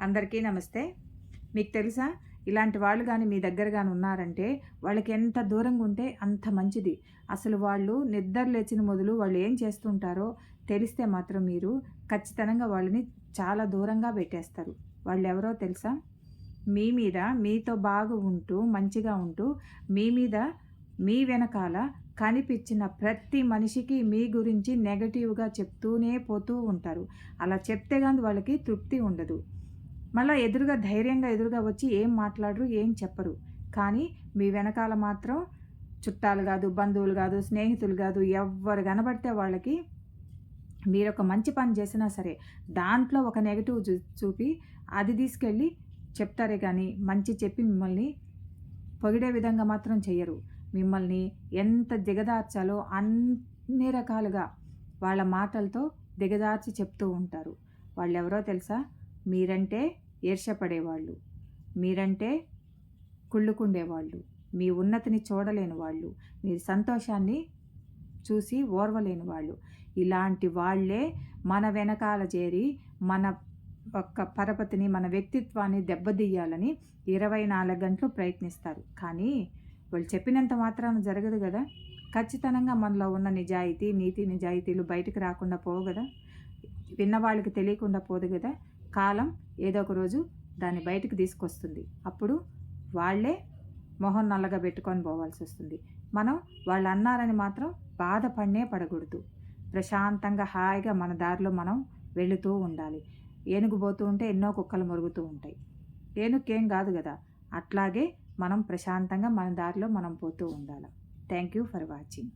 అందరికీ నమస్తే. మీకు తెలుసా? ఇలాంటి వాళ్ళు గాని మీ దగ్గర గాని ఉన్నారంటే వాళ్ళకి ఎంత దూరంగా ఉంటే అంత మంచిది. అసలు వాళ్ళు నిద్ర లేచిన మొదలు వాళ్ళు ఏం చేస్తుంటారో తెలిస్తే మాత్రం మీరు ఖచ్చితంగా వాళ్ళని చాలా దూరంగా పెట్టేస్తారు. వాళ్ళెవరో తెలుసా? మీ మీద మీతో బాగా ఉంటూ, మంచిగా ఉంటూ, మీ మీద మీ వెనకాల కనిపించిన ప్రతి మనిషికి మీ గురించి నెగెటివ్‌గా చెప్తూనే పోతూ ఉంటారు. అలా చెప్తే గాని వాళ్ళకి తృప్తి ఉండదు. మళ్ళా ధైర్యంగా ఎదురుగా వచ్చి ఏం మాట్లాడరు, ఏం చెప్పరు. కానీ మీ వెనకాల మాత్రం చుట్టాలు గాదు, బంధువులు గాదు, స్నేహితులు గాదు, ఎవ్వరు కనబడితే వాళ్ళకి మీరొక మంచి పని చేసినా సరే, దాంట్లో ఒక నెగెటివ్ చూపి అది తీసుకెళ్ళి చెప్తారే గానీ, మంచి చెప్పి మిమ్మల్ని పొగిడే విధంగా మాత్రం చెయ్యరు. మిమ్మల్ని ఎంత దిగజార్చాలో అన్ని రకాలుగా వాళ్ళ మాటలతో దిగజార్చి చెప్తూ ఉంటారు. వాళ్ళెవరో తెలుసా? మీరంటే ఈర్ష్యపడేవాళ్ళు, మీరంటే కుళ్ళుకుండేవాళ్ళు, మీ ఉన్నతిని చూడలేని వాళ్ళు, మీ సంతోషాన్ని చూసి ఓర్వలేని వాళ్ళు. ఇలాంటి వాళ్ళే మన వెనకాల చేరి మన పరపతిని, మన వ్యక్తిత్వాన్ని దెబ్బతీయాలని 24 గంటలు ప్రయత్నిస్తారు. కానీ వాళ్ళు చెప్పినంత మాత్రాన జరగదు కదా! ఖచ్చితంగా మనలో ఉన్న నిజాయితీ, నీతి నిజాయితీలు బయటకు రాకుండా పోవు కదా! విన్నవాళ్ళకి తెలియకుండా పోదు కదా! కాలం ఏదో ఒక రోజు దాన్ని బయటకు తీసుకొస్తుంది. అప్పుడు వాళ్ళే మొహం నల్లగా పెట్టుకొని పోవాల్సొస్తుంది. మనం వాళ్ళు అన్నారని మాత్రం బాధపడనే పడకూడదు. ప్రశాంతంగా హాయిగా మన దారిలో మనం వెళుతూ ఉండాలి. ఏనుగు పోతూ ఉంటే ఎన్నో కుక్కలు మొరుగుతూ ఉంటాయి. ఏనుగుకేం కాదు కదా! అట్లాగే మనం ప్రశాంతంగా మన దారిలో మనం పోతూ ఉండాలి. Thank you for watching.